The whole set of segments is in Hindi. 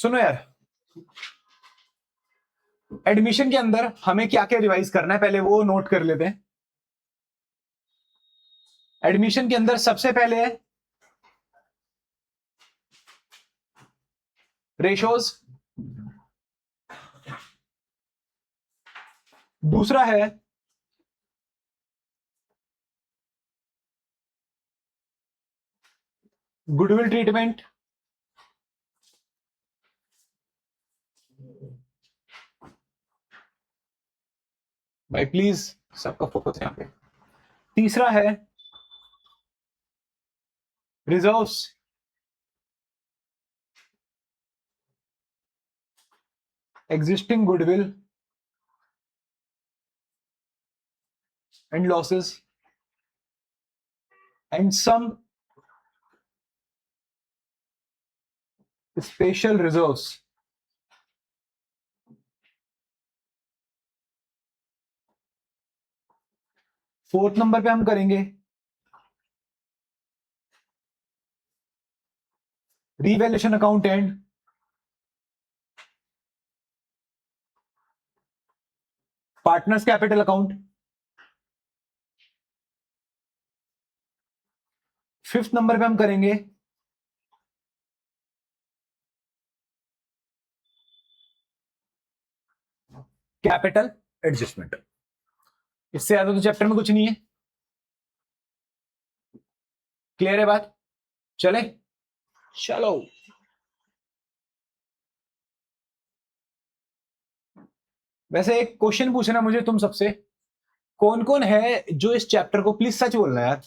सुनो यार, एडमिशन के अंदर हमें क्या क्या रिवाइज करना है पहले वो नोट कर लेते हैं। एडमिशन के अंदर सबसे पहले है रेशोज, दूसरा है गुडविल ट्रीटमेंट, भाई प्लीज सबका फोकस यहां पे। तीसरा है reserves, existing goodwill and losses and some special reserves. Fourth number पे हम करेंगे revaluation account and partners capital account. Fifth number पे हम करेंगे कैपिटल एडजस्टमेंट। इससे ज्यादा तो चैप्टर में कुछ नहीं है। क्लियर है बात? चले चलो। वैसे एक क्वेश्चन पूछना मुझे तुम सबसे, कौन कौन है जो इस चैप्टर को, प्लीज सच बोलना यार,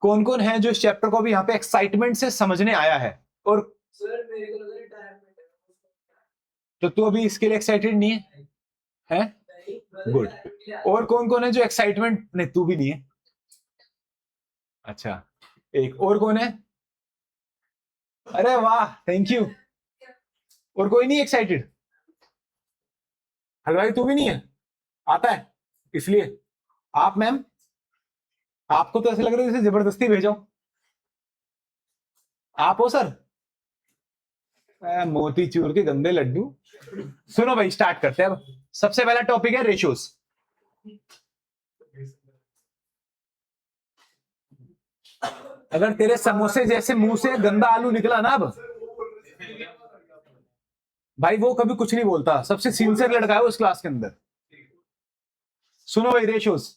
कौन कौन है जो इस चैप्टर को भी यहाँ पे एक्साइटमेंट से समझने आया है? और सर मेरे को लगा रिटायरमेंट है। तो तू अभी इसके लिए एक्साइटेड नहीं है? है गुड। और कौन कौन है जो एक्साइटमेंट, नहीं तू भी नहीं है। अच्छा, एक और कौन है? अरे वाह, थैंक यू। और कोई नहीं एक्साइटेड? हलवाई तू भी नहीं है? आता है इसलिए आप मैम, आपको तो ऐसे लग रहा है जैसे जबरदस्ती भेजो। आप हो सर? मोती चूर के गंदे लड्डू। सुनो भाई, स्टार्ट करते हैं अब। सबसे पहला टॉपिक है रेशियोज। अगर तेरे समोसे जैसे मुंह से गंदा आलू निकला ना अब, भाई वो कभी कुछ नहीं बोलता, सबसे सिंसियर लड़का है उस क्लास के अंदर। सुनो भाई, रेशियोज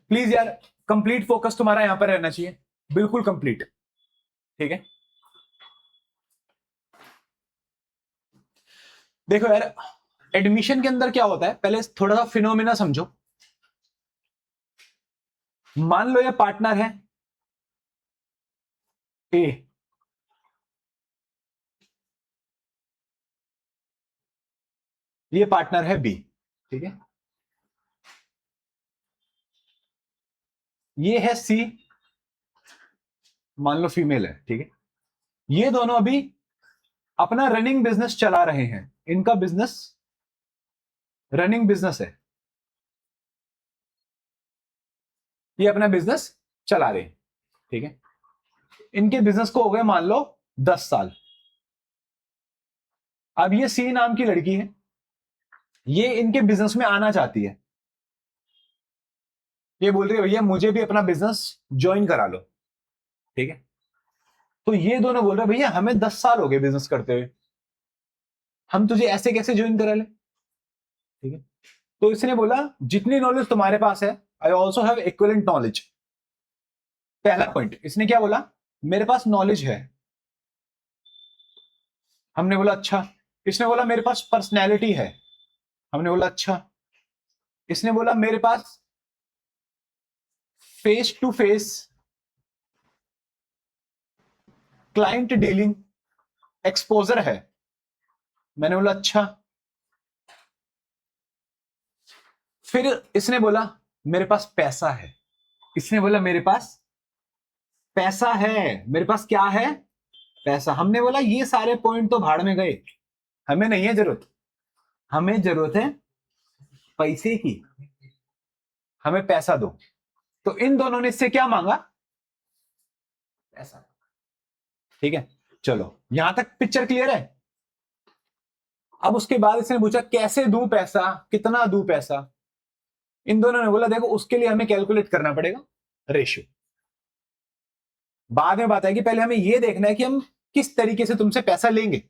प्लीज यार, कंप्लीट फोकस तुम्हारा यहां पर रहना चाहिए, बिल्कुल कंप्लीट। ठीक है, देखो यार, एडमिशन के अंदर क्या होता है, पहले थोड़ा सा फिनोमिना समझो। मान लो ये पार्टनर है ए, ये पार्टनर है बी। ठीक है, ये है सी, मान लो फीमेल है। ठीक है, ये दोनों अभी अपना रनिंग बिजनेस चला रहे हैं, इनका बिजनेस रनिंग बिजनेस है, ये अपना बिजनेस चला रहे हैं। ठीक है, इनके बिजनेस को हो गए मान लो 10 साल। अब ये सी नाम की लड़की है, ये इनके बिजनेस में आना चाहती है, ये बोल रही है भैया मुझे भी अपना बिजनेस ज्वाइन करा लो। ठीक है, तो ये दोनों बोल रहे भैया हमें 10 साल हो गए बिजनेस करते हुए, हम तुझे ऐसे कैसे ज्वाइन करा ले। ठीक है, तो इसने बोला जितनी नॉलेज तुम्हारे पास है, I also have equivalent knowledge. पहला पॉइंट, इसने क्या बोला, मेरे पास नॉलेज है। हमने बोला अच्छा। इसने बोला मेरे पास पर्सनैलिटी है। हमने बोला अच्छा। इसने बोला मेरे पास face to face client dealing exposure है। मैंने बोला अच्छा। फिर इसने बोला मेरे पास पैसा है। इसने बोला मेरे पास पैसा है, मेरे पास क्या है, पैसा। हमने बोला ये सारे पॉइंट तो भाड़ में गए, हमें नहीं है जरूरत, हमें जरूरत है पैसे की, हमें पैसा दो। तो इन दोनों ने इससे क्या मांगा, पैसा। ठीक है, चलो यहां तक पिक्चर क्लियर है। अब उसके बाद इसने पूछा कैसे दूं पैसा, कितना दूं पैसा। इन दोनों ने बोला देखो उसके लिए हमें कैलकुलेट करना पड़ेगा रेशियो। बाद में बात आएगी, पहले हमें यह देखना है कि हम किस तरीके से तुमसे पैसा लेंगे।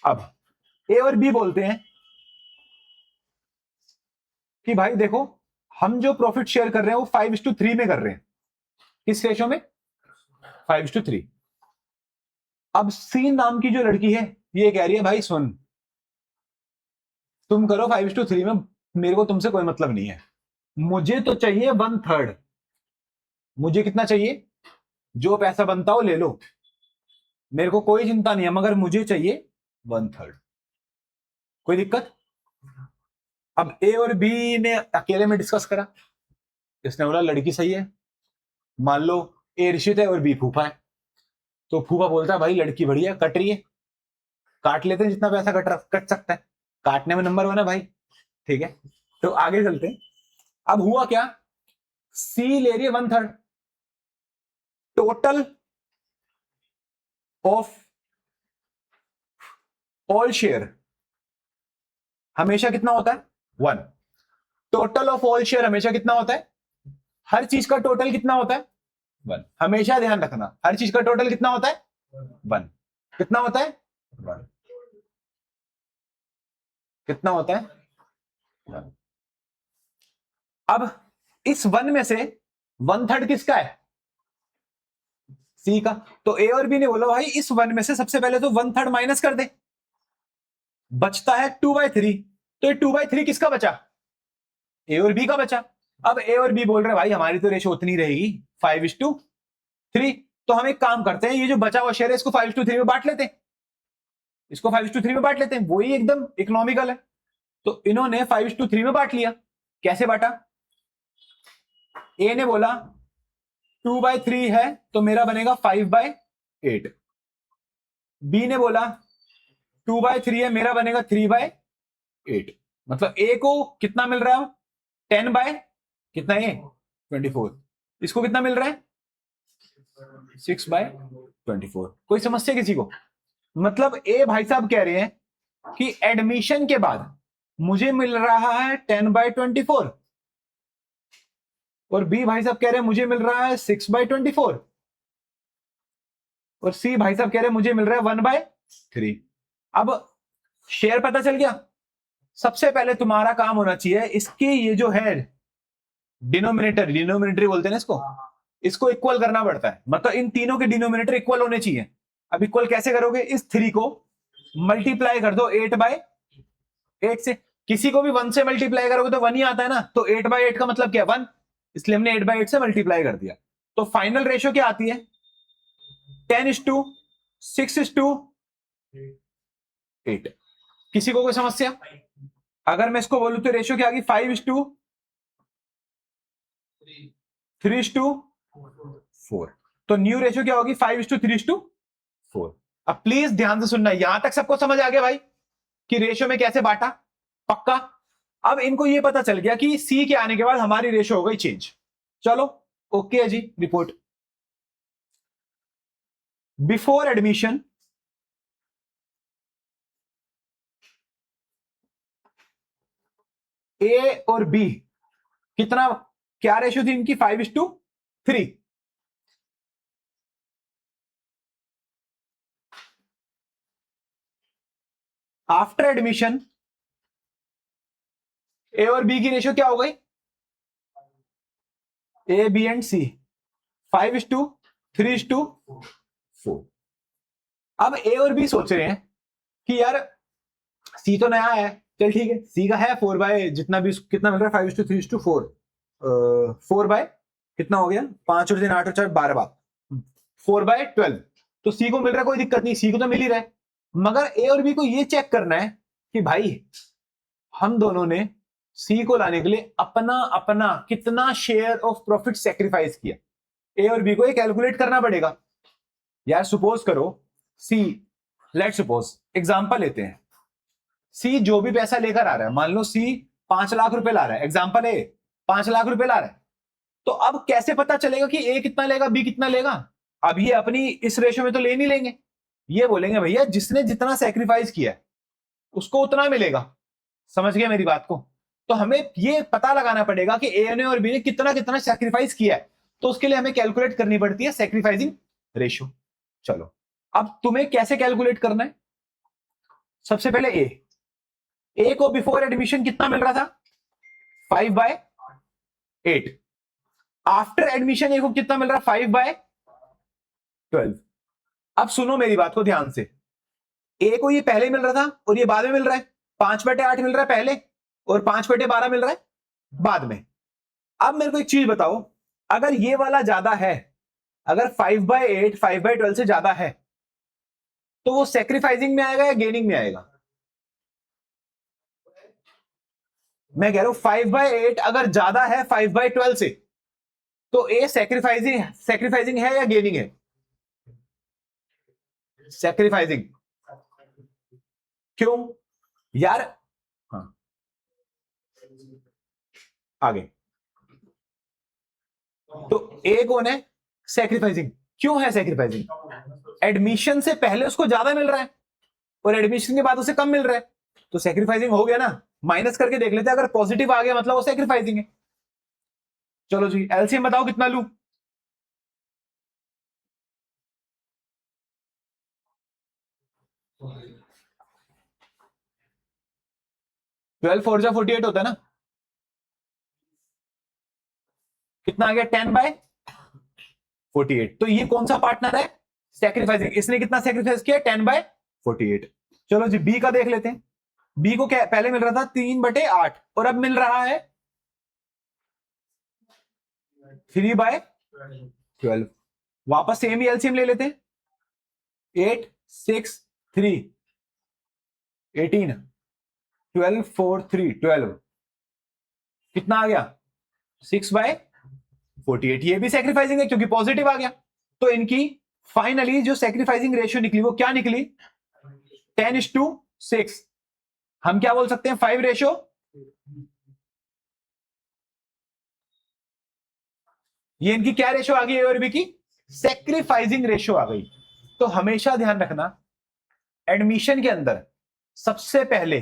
अब ए और बी बोलते हैं कि भाई देखो हम जो प्रॉफिट शेयर कर रहे हैं वो 5:3 में कर रहे हैं। किस रेशो में? 5:3। अब सी नाम की जो लड़की है ये कह रही है भाई सुन, तुम करो 5:3 में, मेरे को तुमसे कोई मतलब नहीं है, मुझे तो चाहिए 1/3। मुझे कितना चाहिए? जो पैसा बनता हो ले लो, मेरे को कोई चिंता नहीं है, मगर मुझे चाहिए 1/3। कोई दिक्कत? अब ए और बी ने अकेले में डिस्कस करा। इसने बोला लड़की सही है। मान लो ए ऋषित है और बी फूफा है, तो फूफा बोलता है भाई लड़की बढ़िया कट रही है, काट लेते हैं जितना पैसा कट सकता है, काटने में नंबर 1 है भाई। ठीक है, तो आगे चलते हैं। अब हुआ क्या, सी ले रही है 1/3। टोटल ऑफ ऑल शेयर हमेशा कितना होता है? 1। टोटल ऑफ ऑल शेयर हमेशा कितना होता है? हर चीज का टोटल कितना होता है? 1। हमेशा ध्यान रखना, हर चीज का टोटल कितना होता है? 1। कितना होता है? 1। कितना होता है? 1। अब इस 1 में से 1/3 किसका है? सी का। तो ए और बी ने बोला भाई इस 1 में से सबसे पहले तो 1/3 माइनस कर दे, बचता है 2/3। तो ये 2/3 किसका बचा? ए और बी का बचा। अब ए और बी बोल रहे भाई हमारी तो रेशो उतनी रहेगी 5:3, तो हम एक काम करते हैं, ये जो बचा हुआ शेयर है इसको 5:3 में बांट लेते हैं, इसको 5:3 में बांट लेते हैं, वही एकदम इकोनॉमिकल है। तो इन्होंने 5:3 में बांट लिया। कैसे बांटा? ए ने बोला 2/3 है तो मेरा बनेगा 5/8। बी ने बोला 2/3 है मेरा बनेगा 3/8। मतलब ए को कितना मिल रहा है? 10 बाय कितना है? 24। इसको कितना मिल रहा है? 6/24। कोई समस्या किसी को? मतलब ए भाई साहब कह रहे हैं कि एडमिशन के बाद मुझे मिल रहा है 10/24, और बी भाई साहब कह रहे हैं मुझे मिल रहा है 6/24, और सी भाई साहब कह रहे हैं मुझे मिल रहा है 1/3। अब शेयर पता चल गया। सबसे पहले तुम्हारा काम होना चाहिए इसकी ये जो है डिनोमिनेटर बोलते हैं ना इसको इक्वल करना पड़ता है। मतलब इन तीनों के डिनोमिनेटर इक्वल होने चाहिए। अब इक्वल कैसे करोगे? इस 3 को मल्टीप्लाई कर दो 8/8 से। किसी को भी 1 से मल्टीप्लाई करोगे तो 1 ही आता है ना, तो 8/8 का मतलब क्या है? 1। इसलिए हमने 8/8 से मल्टीप्लाई कर दिया। तो फाइनल रेशियो क्या आती है? 10:6:8। किसी को कोई समस्या? अगर मैं इसको बोलूं तो रेशियो क्या आ गई? 5:3:4। तो न्यू रेशियो क्या होगी? 5:3:4। अब प्लीज ध्यान से सुनना, यहां तक सबको समझ आ गया भाई कि रेशियो में कैसे बांटा? पक्का। अब इनको ये पता चल गया कि सी के आने के बाद हमारी रेशियो हो गई चेंज। चलो ओके है जी। रिपोर्ट बिफोर एडमिशन ए और बी कितना, क्या रेशियो थी इनकी? 5:3। आफ्टर एडमिशन ए और बी की रेशियो क्या हो गई? ए बी एंड सी 5:3:4। अब ए और बी सोच रहे हैं कि यार सी तो नया है, चल ठीक है, सी का है 4 बाय जितना भी, कितना मिल रहा है? 5:3:4। 4 बाय कितना हो गया? 5 और 3 8 और 4 12, 4/12। तो सी को मिल रहा है, कोई दिक्कत नहीं, सी को तो मिल ही रहा है। मगर ए और बी को ये चेक करना है कि भाई हम दोनों ने सी को लाने के लिए अपना अपना कितना शेयर ऑफ प्रॉफिट सेक्रीफाइस किया। ए और बी को ये कैलकुलेट करना पड़ेगा। यार सपोज करो सी, लेट सपोज एग्जांपल लेते हैं, सी जो भी पैसा लेकर आ रहा है, मान लो सी 5 लाख रुपए ला रहा है, एग्जांपल ए 5 लाख रुपए ला रहा है। तो अब कैसे पता चलेगा कि ए कितना लेगा, बी कितना लेगा? अब ये अपनी इस रेशियो में तो ले नहीं लेंगे, ये बोलेंगे भैया जिसने जितना सेक्रीफाइस किया है उसको उतना मिलेगा। समझ गए मेरी बात को? तो हमें ये पता लगाना पड़ेगा कि ए ने और बी ने कितना कितना सेक्रीफाइस किया है, तो उसके लिए हमें कैलकुलेट करनी पड़ती है सेक्रीफाइसिंग रेशियो। चलो अब तुम्हें कैसे कैलकुलेट करना है? सबसे पहले ए को बिफोर एडमिशन कितना मिल रहा था? 5/8। आफ्टर एडमिशन ए को कितना मिल रहा है? 5/12। अब सुनो मेरी बात को ध्यान से, ए को ये पहले मिल रहा था और ये बाद में मिल रहा है। 5/8 मिल रहा है पहले और 5/12 मिल रहा है बाद में। अब मेरे को एक चीज बताओ, अगर ये वाला ज्यादा है, अगर 5/8 5/12 से ज्यादा है, तो वो सेक्रीफाइसिंग में आएगा या गेनिंग में आएगा? मैं कह रहा हूं 5/8 अगर ज्यादा है 5/12 से, तो ए सेक्रीफाइसिंग है या गेनिंग है? सेक्रीफाइसिंग। क्यों यार? हाँ आगे। तो ए कौन है? सेक्रीफाइसिंग। क्यों है सेक्रीफाइसिंग? एडमिशन से पहले उसको ज्यादा मिल रहा है और एडमिशन के बाद उसे कम मिल रहा है, तो सेक्रीफाइसिंग हो गया ना। माइनस करके देख लेते हैं, अगर पॉजिटिव आ गया मतलब वो सेक्रीफाइसिंग है। चलो जी एलसीएम बताओ कितना लू? 12 4 जा 48 होता है ना। कितना आ गया? 10/48। तो ये कौन सा पार्टनर है? सेक्रीफाइसिंग। इसने कितना सेक्रीफाइस किया? 10/48। चलो जी बी का देख लेते हैं। बी को क्या पहले मिल रहा था? 3/8 और अब मिल रहा है 3/12। वापस सेम ही एलसीएम ले लेते हैं। 8 6 3 18 12 4 3 12 कितना आ गया? 6/48। ये भी सेक्रीफाइसिंग है क्योंकि पॉजिटिव आ गया। तो इनकी फाइनली जो सेक्रीफाइसिंग रेशियो निकली वो क्या निकली? 10:6। हम क्या बोल सकते हैं? 5 रेशियो। ये इनकी क्या रेशियो आ गई? ए और बी की सेक्रीफाइसिंग रेशियो आ गई। तो हमेशा ध्यान रखना, एडमिशन के अंदर सबसे पहले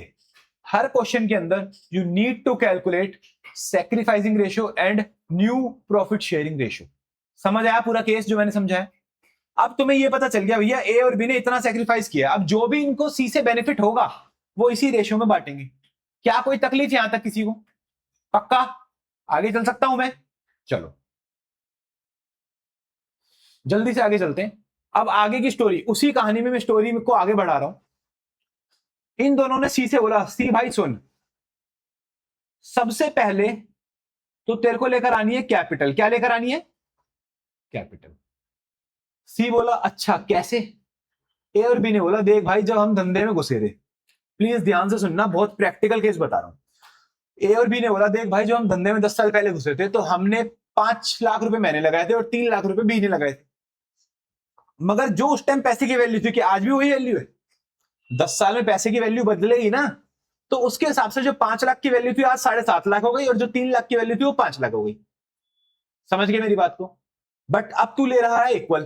हर क्वेश्चन के अंदर you need to calculate sacrificing ratio and new profit sharing ratio. समझ आया पूरा केस जो मैंने समझाया? अब तुम्हें यह पता चल गया भैया ए और बी ने इतना सेक्रीफाइस किया, अब जो भी इनको सी से बेनिफिट होगा वो इसी रेशियो में बांटेंगे। क्या कोई तकलीफ यहां तक किसी को? पक्का? आगे चल सकता हूं मैं? चलो जल्दी से आगे चलते हैं। अब आगे की स्टोरी, उसी कहानी में मैं स्टोरी को आगे बढ़ा रहा हूं। इन दोनों ने सी से बोला, सी भाई सुन, सबसे पहले तो तेरे को लेकर आनी है कैपिटल। क्या लेकर आनी है? कैपिटल। सी बोला अच्छा कैसे? ए और बी ने बोला देख भाई जब हम धंधे में घुसे थे, प्लीज ध्यान से सुनना, बहुत प्रैक्टिकल केस बता रहा हूं। ए और बी ने बोला देख भाई जब हम धंधे में 10 साल पहले घुसे थे तो हमने 5 लाख रुपए मैंने लगाए थे और 3 लाख रुपए बी ने लगाए थे। मगर जो उस टाइम पैसे की वैल्यू थी, कि आज भी वही वैल्यू है। 10 साल में पैसे की वैल्यू बदलेगी ना, तो उसके हिसाब से जो 5 लाख की वैल्यू थी आज 7.5 लाख हो गई और जो 3 लाख की वैल्यू थी वो 5 लाख हो गई। समझ गए मेरी बात को? बट अब तू ले रहा है इक्वल,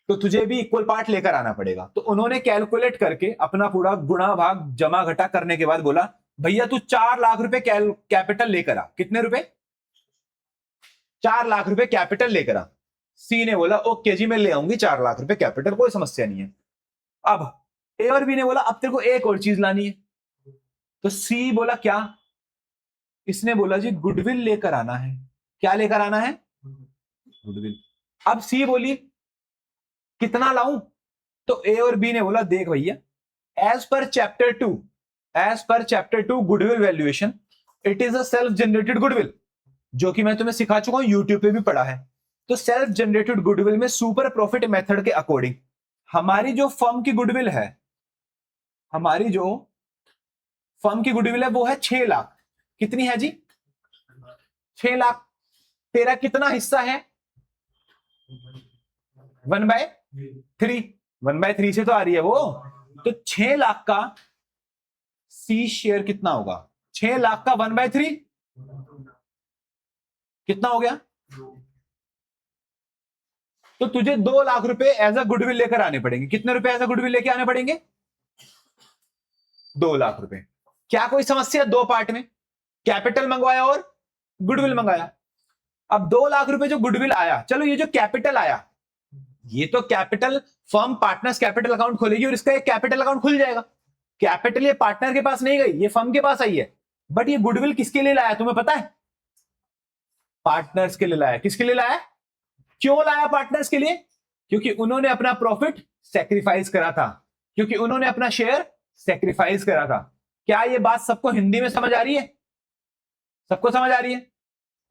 तो तुझे भी इक्वल पार्ट लेकर आना पड़ेगा। तो उन्होंने कैलकुलेट करके अपना पूरा गुणा भाग जमा घटा करने के बाद बोला भैया तू 4 लाख रुपए कैपिटल लेकर आ। कितने रुपए? 4 लाख रुपए कैपिटल लेकर आ। सी ने बोला ओके जी मैं ले आऊंगी 4 लाख रुपए कैपिटल, कोई समस्या नहीं है। अब ए और बी ने बोला अब तेरे को एक और चीज लानी है। तो सी बोला क्या? इसने बोला जी गुडविल लेकर आना है। क्या लेकर आना है? गुडविल। अब सी बोली कितना लाऊं? तो ए और बी ने बोला देख भैया, as per chapter 2 goodwill valuation, it is a self generated goodwill, जो कि मैं तुम्हें सिखा चुका हूं, यूट्यूब पे भी पढ़ा है। तो सेल्फ जनरेटेड गुडविल में सुपर प्रॉफिट मेथड के अकॉर्डिंग हमारी जो फर्म की गुडविल है, हमारी जो फर्म की गुडविल है वो है 6 लाख। कितनी है जी? 6 लाख। तेरा कितना हिस्सा है? 1/3। 1/3 से तो आ रही है वो। तो 6 लाख का सी शेयर कितना होगा? 6 लाख का 1/3 कितना हो गया? तो तुझे 2 लाख रुपए एज अ गुडविल लेकर आने पड़ेंगे। कितने रुपए एज अ गुडविल लेके आने पड़ेंगे? 2 लाख रुपए। क्या कोई समस्या? 2 पार्ट में, कैपिटल मंगवाया और गुडविल मंगाया। अब 2 लाख रुपए जो गुडविल आया, चलो ये जो कैपिटल आया, ये तो capital firm partners capital account खोलेगी और इसका एक कैपिटल अकाउंट खुल जाएगा। कैपिटल ये पार्टनर के पास नहीं गई, ये फर्म के पास आई है। बट ये गुडविल किसके लिए लाया तुम्हें पता है? पार्टनर्स के लिए लाया। किसके लिए लाया? क्यों लाया पार्टनर्स के लिए? क्योंकि उन्होंने अपना प्रॉफिट सेक्रीफाइस करा था, क्योंकि उन्होंने अपना शेयर सेक्रीफाइस करा था। क्या ये बात सबको हिंदी में समझ आ रही है? सबको समझ आ रही है?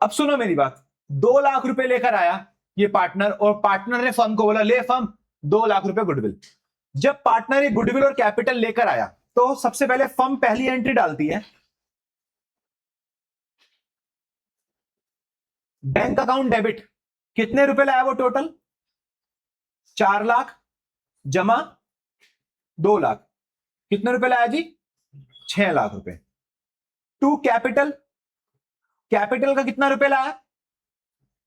अब सुनो मेरी बात। 2 लाख रुपए लेकर आया ये पार्टनर, और पार्टनर ने फर्म को बोला ले फर्म 2 लाख रुपए गुडविल। जब पार्टनर ये गुडविल और कैपिटल लेकर आया तो सबसे पहले फर्म पहली एंट्री डालती है, बैंक अकाउंट डेबिट। कितने रुपए लाया वो टोटल? 4 लाख जमा 2 लाख। कितने रुपए लाया जी? 6 लाख रुपए। टू कैपिटल, कैपिटल का कितना रुपए लाया?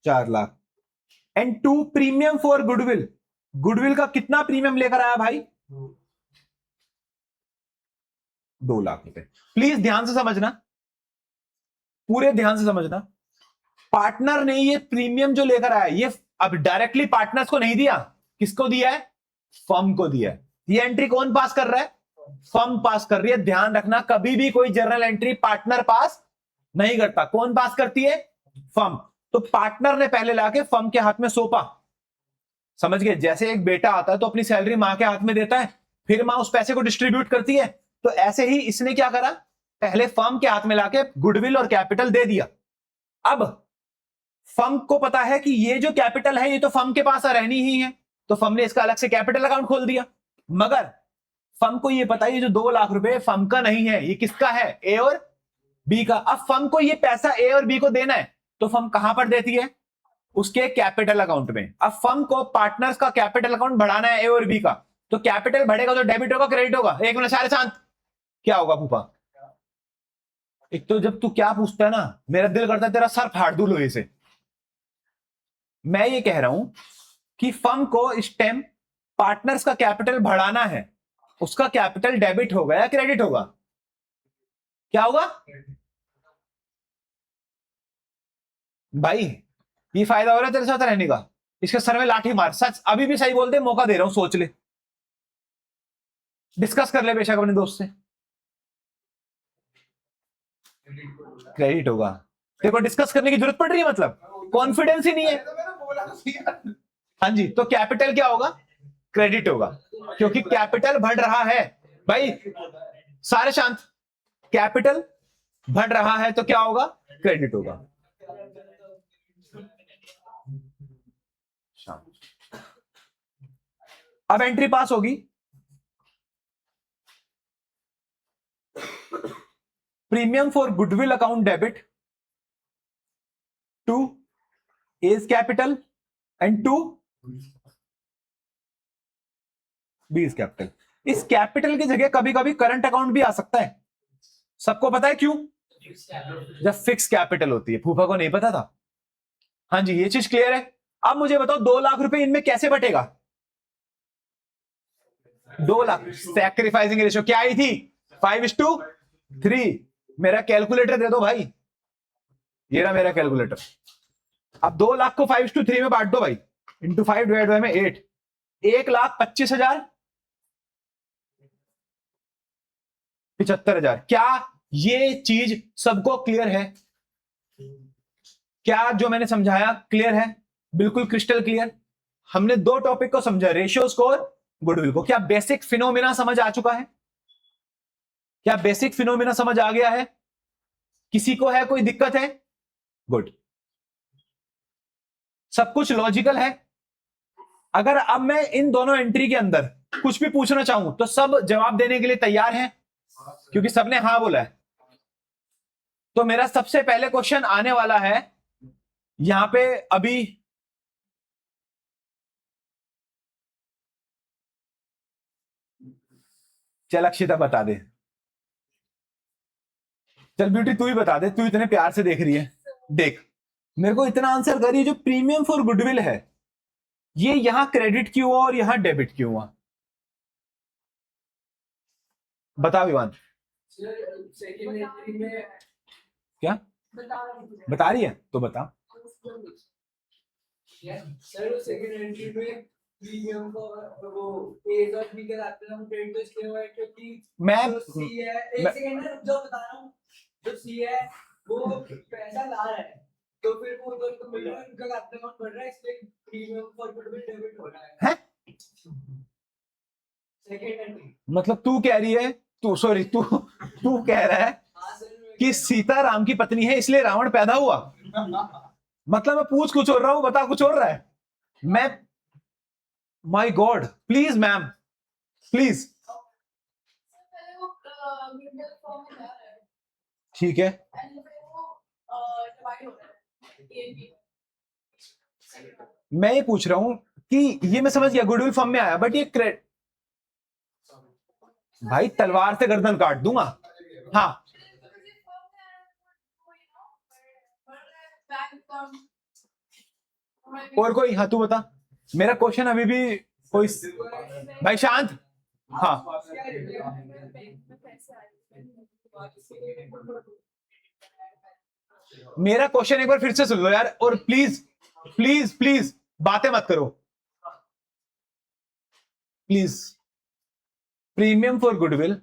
4 lakh. And to premium for goodwill, goodwill का कितना प्रीमियम लेकर आया भाई? 2 लाख रुपए। प्लीज ध्यान से समझना, पूरे ध्यान से समझना। पार्टनर ने ये प्रीमियम जो लेकर आया, ये अब डायरेक्टली पार्टनर्स को नहीं दिया। किसको दिया है? फर्म को दिया है। ये एंट्री कौन पास कर रहा है? फर्म पास कर रही है। ध्यान रखना, कभी भी कोई जर्नल एंट्री पार्टनर पास नहीं करता। कौन पास करती है? फर्म। तो पार्टनर ने पहले लाके फर्म के हाथ में सौंपा। समझ गए? जैसे एक बेटा आता है तो अपनी सैलरी मां के हाथ में देता है, फिर मां उस पैसे को डिस्ट्रीब्यूट करती है। तो ऐसे ही इसने क्या करा? पहले फर्म के हाथ में लाके गुडविल और कैपिटल दे दिया। अब फर्म को पता है कि ये जो कैपिटल है ये तो फर्म के पास रहनी ही है, तो फर्म ने इसका अलग से कैपिटल अकाउंट खोल दिया। मगर फर्म को ये पता है ये जो 2 लाख रुपए फर्म का नहीं है, ये किसका है? ए और बी का। अब फर्म को ये पैसा ए और बी को देना है, तो फर्म कहां पर देती है? उसके कैपिटल अकाउंट में। अब फर्म को पार्टनर्स का कैपिटल अकाउंट बढ़ाना है ए और बी का, तो कैपिटल बढ़ेगा तो डेबिट होगा क्रेडिट होगा? एक मिनट सारे शांत। क्या होगा फूफा? एक तो जब तू क्या पूछता है ना, मेरा दिल करता है तेरा सर फाड़ दूं लोहे से। मैं ये कह रहा हूं कि फर्म को इस टाइम पार्टनर्स का कैपिटल बढ़ाना है, उसका कैपिटल डेबिट होगा या क्रेडिट होगा? क्या होगा भाई? ये फायदा हो रहा है तेरे साथ रहने का? इसके सर में लाठी मार। सच अभी भी सही बोल दे, मौका दे रहा हूं, सोच ले, डिस्कस कर ले बेशक अपने दोस्त से। क्रेडिट होगा। तेरे को डिस्कस करने की जरूरत पड़ रही है? मतलब कॉन्फिडेंस ही नहीं है। हाँ जी, तो कैपिटल क्या होगा? क्रेडिट होगा, क्योंकि कैपिटल बढ़ रहा है। भाई सारे शांत। कैपिटल बढ़ रहा है तो क्या होगा? क्रेडिट होगा। अब एंट्री पास होगी। Premium for goodwill account debit to A's capital and to B's capital. इस कैपिटल की जगह कभी कभी करंट अकाउंट भी आ सकता है। सबको पता है क्यों? जब फिक्स कैपिटल होती है। फूफा को नहीं पता था। हाँ जी, ये चीज क्लियर है। अब मुझे बताओ 2 लाख रुपए इनमें कैसे बटेगा? 2 लाख सैक्रिफाइसिंग रेशियो क्या आई थी? 5:3। मेरा कैलकुलेटर दे दो भाई, ये रहा मेरा कैलकुलेटर। अब 2 लाख को 5:3 में बांट दो भाई, इंटू 5 डिवाइड बाय में 8। 1,25,075,000। क्या ये चीज सबको क्लियर है? क्या जो मैंने समझाया क्लियर है? बिल्कुल क्रिस्टल क्लियर। हमने 2 टॉपिक को समझा, रेशियोज को और गुडविल को। क्या बेसिक फिनोमिना समझ आ चुका है? क्या बेसिक फिनोमिना समझ आ गया है? किसी को है कोई दिक्कत है? गुड, सब कुछ लॉजिकल है। अगर अब मैं इन दोनों एंट्री के अंदर कुछ भी पूछना चाहूं तो सब जवाब देने के लिए तैयार हैं, क्योंकि सबने हां बोला है। तो मेरा सबसे पहले क्वेश्चन आने वाला है यहां पे। अभी चल अक्षिता बता दे। चल ब्यूटी तू ही बता दे, तू इतने प्यार से देख रही है। देख, मेरे को इतना आंसर करिए, जो प्रीमियम फॉर गुडविल है ये यहां क्रेडिट क्यों हुआ और यहां डेबिट क्यों हुआ? बता विवान। सेकंड एंट्री में क्या बता रही है तो बता। सर सेकंड एंट्री में प्रीमियम को वो पेज और बी कराते हैं हम क्रेडिट तो इसलिए हुआ है क्योंकि मैं जो सी है एक सेकंड जो बता रहा हूँ जो सी है वो पैसा ला रहा है तो फिर वो उधर को मिल रहा है उनका खाता अमाउंट बढ़ रहा है इसलिए प्रीमियम फॉर गुडविल डेबिट हो रहा है सेकंड एंट्री। मतलब तू कह रही है, तू सॉरी तू तू कह रहा है हाँ सर कि सीता राम की पत्नी है इसलिए रावण पैदा हुआ? मतलब मैं पूछ कुछ और रहा हूं, बता कुछ और रहा है। मैं my God, please ma'am please. पहले वो मिडिल फॉर्म में जा रहा है ठीक है, एंड फिर वो डिवाइड हो रहा है ए मैं ये पूछ रहा हूं कि ये मैं समझ गया गुडविल फॉर्म में आया, बट ये क्रेडिट, भाई तलवार से गर्दन काट दूंगा। हाँ और कोई? हाँ तू बता, मेरा क्वेश्चन अभी भी कोई। भाई शांत। हाँ मेरा क्वेश्चन एक बार फिर से सुन लो यार, और प्लीज प्लीज प्लीज बातें मत करो प्लीज। प्रीमियम फॉर गुडविल,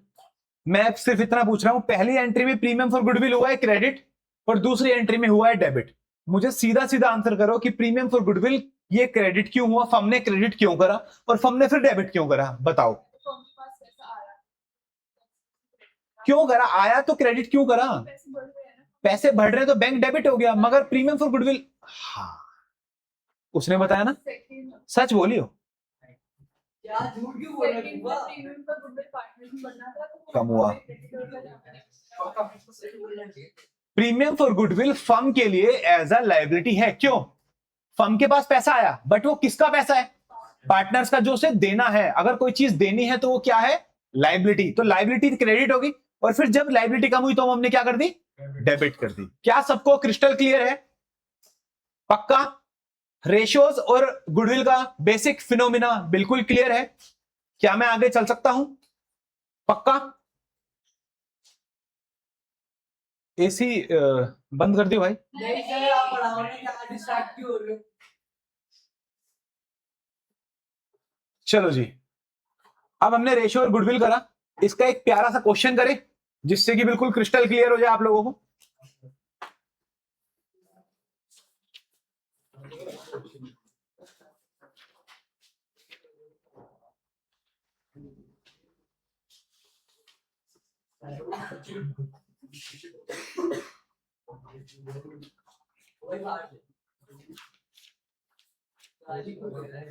मैं सिर्फ इतना पूछ रहा हूं, पहली एंट्री में प्रीमियम फॉर गुडविल हुआ है क्रेडिट और दूसरी एंट्री में हुआ है डेबिट। मुझे सीधा सीधा आंसर करो कि प्रीमियम फॉर गुडविल ये क्रेडिट क्यों हुआ, फर्म ने क्रेडिट क्यों करा और फर्म ने फिर डेबिट क्यों करा? बताओ क्यों करा? आया तो क्रेडिट क्यों करा? पैसे बढ़ रहे हैं तो बैंक डेबिट हो गया, मगर प्रीमियम फॉर गुडविल, हाँ उसने बताया ना, सच बोलियो। क्या झूठ क्यों बोल रहे हो बुआ? कम हुआ। प्रीमियम फॉर गुडविल फर्म के लिए एज अ लायबिलिटी है। क्यों? फर्म के पास पैसा आया, बट वो किसका पैसा है? पार्टनर्स का, जो उसे देना है। अगर कोई चीज देनी है तो वो क्या है? लायबिलिटी। तो लायबिलिटी क्रेडिट होगी और फिर जब लायबिलिटी कम हुई तो हमने क्या कर दी? डेबिट कर दी। क्या सबको क्रिस्टल क्लियर है? पक्का? रेशियोज और गुडविल का बेसिक फिनोमिना बिल्कुल क्लियर है? क्या मैं आगे चल सकता हूं? पक्का? एसी बंद कर दियो भाई। नहीं सर आप पढ़ाओ ना, क्या डिस्ट्रैक्ट क्यों हो रहे हो? चलो जी, अब हमने रेशियो और गुडविल करा, इसका एक प्यारा सा क्वेश्चन करें जिससे कि बिल्कुल क्रिस्टल क्लियर हो जाए आप लोगों को। वही बात है। गाली को दे रहा है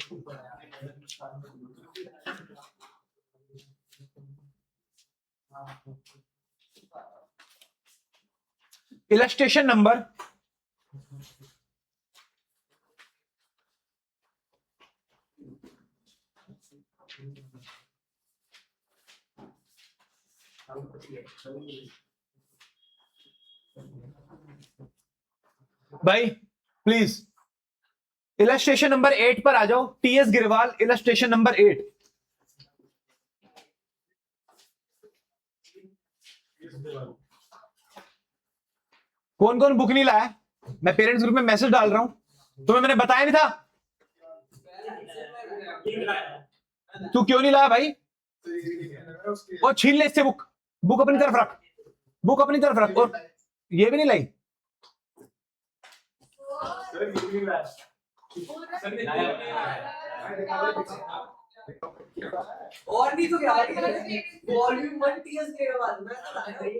इलस्ट्रेशन नंबर भाई प्लीज इलस्ट्रेशन नंबर 8 पर आ जाओ। TS Grewal, illustration number 8। कौन कौन बुक नहीं लाया? मैं पेरेंट्स ग्रुप में मैसेज डाल रहा हूं, तुम्हें मैंने बताया नहीं था? तू क्यों नहीं लाया भाई? और छीन ले इससे बुक, बुक अपनी तरफ रख, बुक अपनी तरफ रख। और ये भी नहीं लाई? और नहीं तो क्या वॉल्यूम 1 टीएस के बाद मैं तो लाया भाई।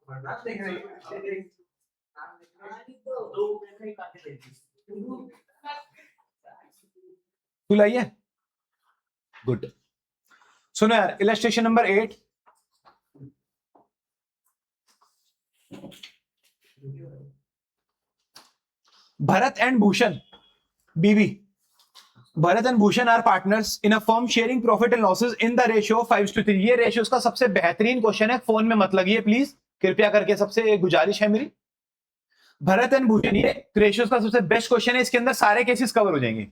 आप देख रहे हैं तू लाई है? गुड। सुनो यार, illustration number 8। Bharat and Bhushan बीवी, Bharat and Bhushan are partners in a firm sharing profit and losses in the ratio 5:3। ये रेशियोज का सबसे बेहतरीन क्वेश्चन है, फोन में मत लगिए प्लीज, कृपया करके, सबसे गुजारिश है मेरी। भरत एंड भूषण, ये रेशियोज का सबसे बेस्ट क्वेश्चन है, इसके अंदर सारे केसेस कवर हो जाएंगे।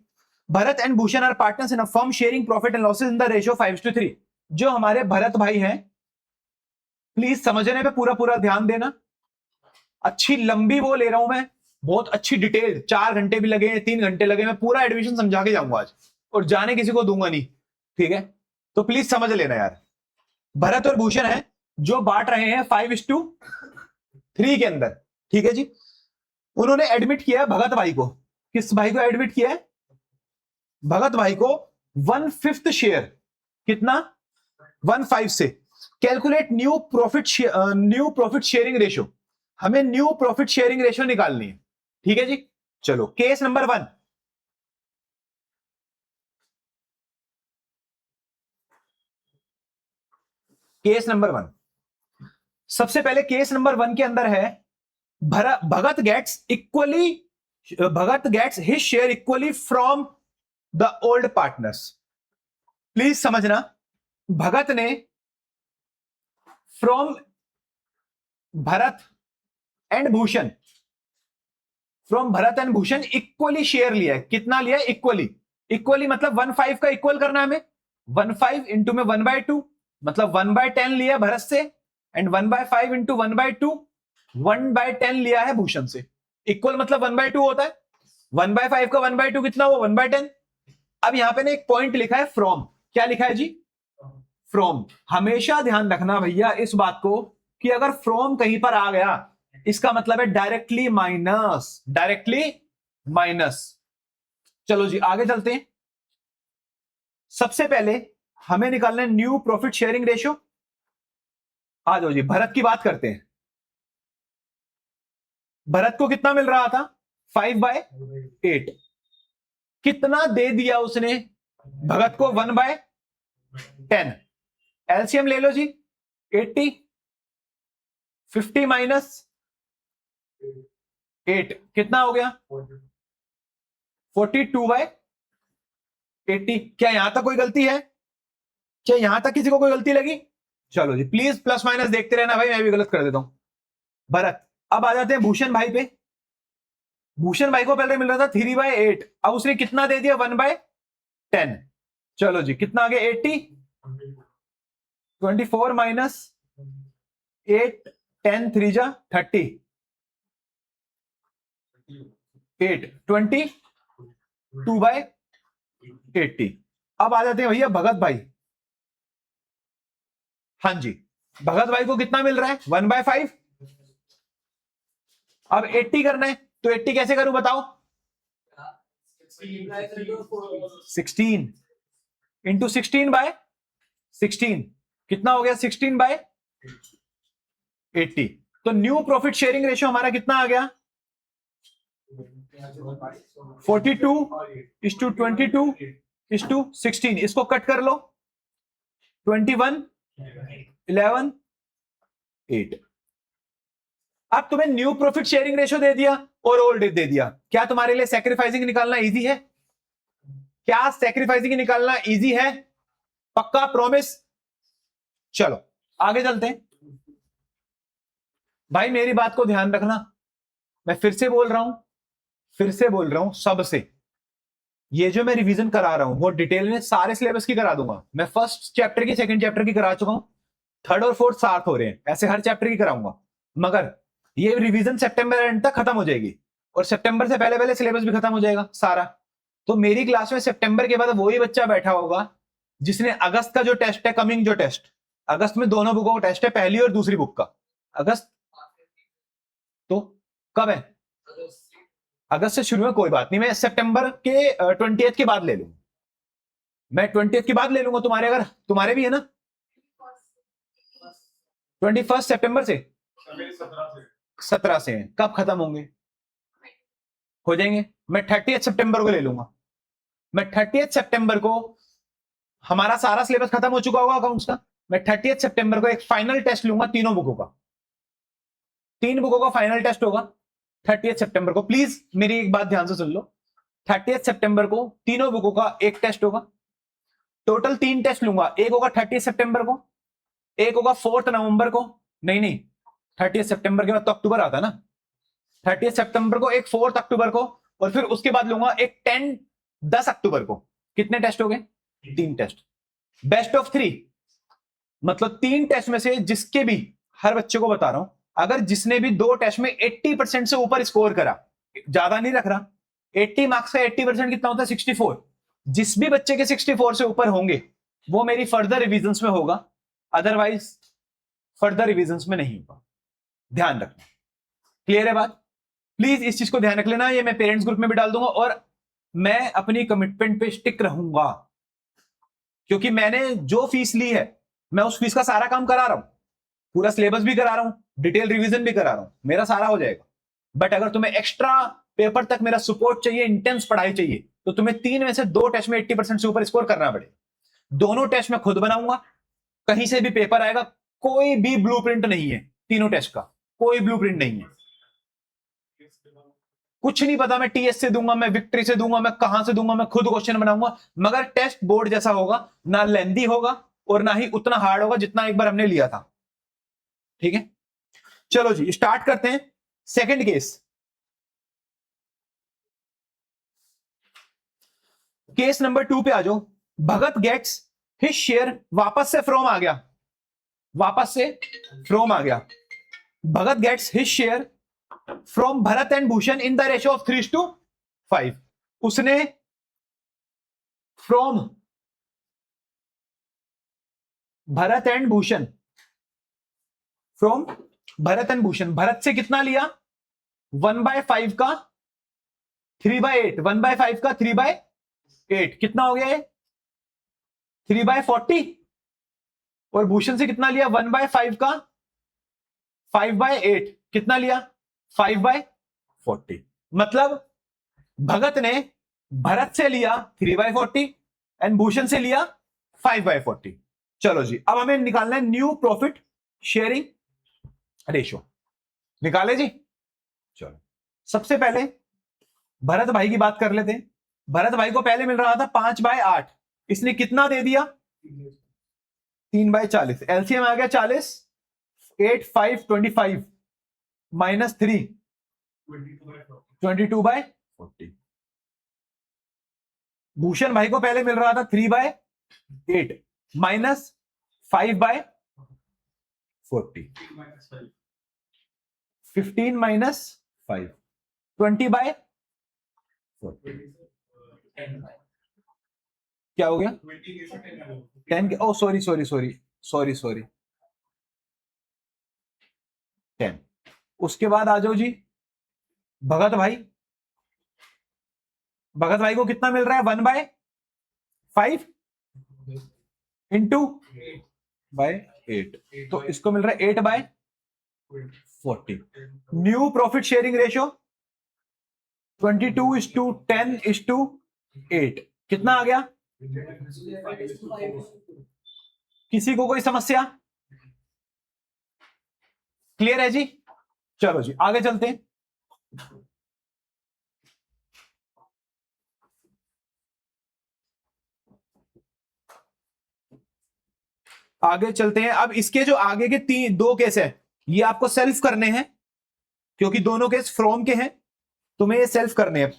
Bharat and Bhushan are partners in a firm sharing profit and losses in the ratio 5:3। जो हमारे भरत भाई हैं, प्लीज समझने पे पूरा पूरा ध्यान देना। अच्छी लंबी वो ले रहा हूं मैं, बहुत अच्छी डिटेल, 4 घंटे भी लगे, 3 घंटे लगे, मैं पूरा एडमिशन समझा के जाऊंगा आज, और जाने किसी को दूंगा नहीं, ठीक है? तो प्लीज समझ लेना यार। भरत और भूषण है जो बांट रहे हैं 5:3 के अंदर, ठीक है जी। उन्होंने एडमिट किया है भगत भाई को, किस भाई को एडमिट किया है? भगत भाई को 1/5 शेयर, कितना? 1/5 से। Calculate new profit sharing ratio, हमें न्यू प्रॉफिट शेयरिंग रेशियो निकालनी है, ठीक है जी। चलो केस नंबर 1, केस नंबर 1, सबसे पहले केस नंबर 1 के अंदर है Bhagat gets his share equally from the old partners. Please समझना, भगत ने from Bharat and Bhushan, equally share लिया है। कितना लिया है? इक्वली मतलब 1/5 का इक्वल करना है हमें, 1/5 इंटू में 1/2, मतलब 1/10 लिया भरत से, एंड 1/5 इंटू 1/2, 1/10 लिया है भूषण से। इक्वल मतलब 1/2 होता है, 1/5 का 1/2 कितना हुआ? 1/10। अब यहां पे ना एक पॉइंट लिखा है फ्रॉम, क्या लिखा है जी? फ्रॉम। हमेशा ध्यान रखना भैया इस बात को कि अगर फ्रॉम कहीं पर आ गया, इसका मतलब है डायरेक्टली माइनस। चलो जी आगे चलते हैं। सबसे पहले हमें निकालना है न्यू प्रॉफिट शेयरिंग रेशियो। आ जाओ जी, भरत की बात करते हैं। भरत को कितना मिल रहा था? 5/8। कितना दे दिया उसने भगत को? 1/10। एलसीएम ले लो जी, 80, 50 माइनस 8 कितना हो गया? 42/80। क्या यहां तक कोई गलती है? क्या यहां तक किसी को कोई गलती लगी? चलो जी प्लीज प्लस माइनस देखते रहना भाई, मैं भी गलत कर देता हूं। भरत, अब आ जाते हैं भूषण भाई पे। भूषण भाई को पहले मिल रहा था 3/8, अब उसने कितना दे दिया? 1/10। चलो जी कितना आ गया? 80, 24 माइनस 8, 10 3 जा 30, 8, 22/80। अब आ जाते हैं भैया भगत भाई। हाँ जी, भगत भाई को कितना मिल रहा है? 1/5। अब 80 करना है, तो 80 कैसे करूं बताओ? 16 इंटू 16/16 कितना हो गया? 16/80। तो न्यू प्रॉफिट शेयरिंग रेशियो हमारा कितना आ गया? 42:22:16। इसको कट कर लो, 21 11 8। अब तुम्हें न्यू प्रॉफिट शेयरिंग रेशियो दे दिया और ओल्ड दे दिया। क्या तुम्हारे लिए सैक्रिफाइसिंग निकालना इजी है? क्या सैक्रिफाइसिंग निकालना इजी है? पक्का प्रॉमिस? चलो आगे चलते हैं। भाई मेरी बात को ध्यान रखना, मैं फिर से बोल रहा हूं सबसे, ये जो मैं रिवीजन करा रहा हूं वो डिटेल में सारे सिलेबस की करा दूंगा। मैं फर्स्ट चैप्टर की, सेकंड चैप्टर की करा चुका हूं, थर्ड और फोर्थ साथ हो रहे हैं, ऐसे हर चैप्टर की कराऊंगा। मगर ये रिवीजन सितंबर एंड तक खत्म हो जाएगी, और सितंबर से पहले पहले सिलेबस भी खत्म हो जाएगा सारा। तो मेरी क्लास में सितंबर के बाद वही बच्चा बैठा होगा जिसने अगस्त का जो टेस्ट है, कमिंग जो टेस्ट, अगस्त में दोनों बुकों का टेस्ट है, पहली और दूसरी बुक का। अगस्त तो कब है? अगस्त से शुरू है, कोई बात नहीं, मैं सितंबर के 20th के बाद ले लूंगा। मैं 20th के बाद ले लूंगा तुम्हारे, अगर तुम्हारे भी है ना 21 सितंबर से, 17 से हैं। कब खत्म होंगे? हो जाएंगे। मैं 30 सितंबर को ले लूंगा। मैं 30 सितंबर को हमारा सारा सिलेबस खत्म हो चुका होगा अकाउंट्स का। मैं 30 सितंबर को एक फाइनल टेस्ट लूंगा तीनों बुकों का, 3 बुकों का फाइनल टेस्ट होगा 30 सितंबर को। प्लीज मेरी एक बात ध्यान से सुन लो, 30 सितंबर को तीनों बुकों का एक टेस्ट होगा। टोटल 3 टेस्ट लूंगा, एक होगा 30 सितंबर को, एक होगा 4 नवंबर को, नहीं 30 सितंबर के बाद तो अक्टूबर आता है ना, 30 सितंबर को, एक 4 अक्टूबर को, और फिर उसके बाद लूंगा एक 10 अक्टूबर को। कितने टेस्ट हो गए? 3 टेस्ट। बेस्ट ऑफ 3, मतलब 3 टेस्ट में से जिसके भी, हर बच्चे को बता रहा हूं, अगर जिसने भी 2 टेस्ट में 80% से ऊपर स्कोर करा, ज्यादा नहीं रख रहा, 80 मार्क्स का 80% कितना होता है? 64। जिस भी बच्चे के 64 से ऊपर होंगे वो मेरी फर्दर रिविजन्स में होगा, अदरवाइज फर्दर रिविजन्स में नहीं होगा। ध्यान रखना। क्लियर है बात? प्लीज इस चीज को ध्यान रख लेना। ये मैं पेरेंट्स ग्रुप में भी डाल दूंगा, और मैं अपनी कमिटमेंट पे स्टिक रहूंगा, क्योंकि मैंने जो फीस ली है मैं उस फीस का सारा काम करा रहा हूं, पूरा सिलेबस भी करा रहा हूं, डिटेल रिवीजन भी करा रहा हूं, मेरा सारा हो जाएगा। बट अगर तुम्हें एक्स्ट्रा पेपर तक मेरा सपोर्ट चाहिए, इंटेंस पढ़ाई चाहिए, तो तुम्हें 3 में से 2 टेस्ट में 80% से ऊपर स्कोर करना पड़ेगा। दोनों टेस्ट मैं खुद बनाऊंगा, कहीं से भी पेपर आएगा, कोई भी ब्लूप्रिंट नहीं है तीनों टेस्ट का, कोई ब्लूप्रिंट नहीं है। कुछ नहीं पता, मैं टीएस से दूंगा, मैं विक्ट्री से दूंगा, मैं कहां से दूंगा, मैं खुद क्वेश्चन बनाऊंगा, मगर टेस्ट बोर्ड जैसा होगा, ना लेंदी होगा और ना ही उतना हार्ड होगा जितना एक बार हमने लिया था। ठीक है, चलो जी स्टार्ट करते हैं। सेकंड केस नंबर 2 पे आ जाओ। भगत गेट्स हिज शेयर, वापस से फ्रॉम आ गया, वापस से फ्रॉम आ गया। Bhagat gets his share from Bharat and Bhushan in the ratio of 3:5। उसने from Bharat and Bhushan, from Bharat and Bhushan, Bharat से कितना लिया? 1/5 का 3/8, 1/5 का 3/8, कितना हो गया ये? 3/40। और भूषण से कितना लिया? 1/5 का 5/8, कितना लिया? 5/40। मतलब भगत ने भरत से लिया 3/40 एंड भूषण से लिया 5/40। चलो जी, अब हमें निकालना है न्यू प्रॉफिट शेयरिंग रेशियो। निकाले जी। चलो सबसे पहले भरत भाई की बात कर लेते हैं। भरत भाई को पहले मिल रहा था 5/8, इसने कितना दे दिया? 3/40। एलसीएम आ गया 40, 8 5 25 माइनस 3 22/40। भूषण भाई को पहले मिल रहा था 3/8 माइनस 5/40, 15 माइनस 5, 20/40। क्या हो गया? 10 के, oh sorry sorry sorry sorry sorry 10। उसके बाद आ जाओ जी भगत भाई। भगत भाई को कितना मिल रहा है? 1/5 इंटू बाय 8, तो इसको मिल रहा है 8/40। न्यू प्रॉफिट शेयरिंग रेशियो 22:10:8, कितना आ गया? किसी को कोई समस्या? क्लियर है जी? चलो जी आगे चलते हैं। आगे चलते हैं। अब इसके जो आगे के 2 केस है ये आपको सेल्फ करने हैं, क्योंकि दोनों केस फ्रॉम के हैं, तुम्हें ये सेल्फ करने हैं।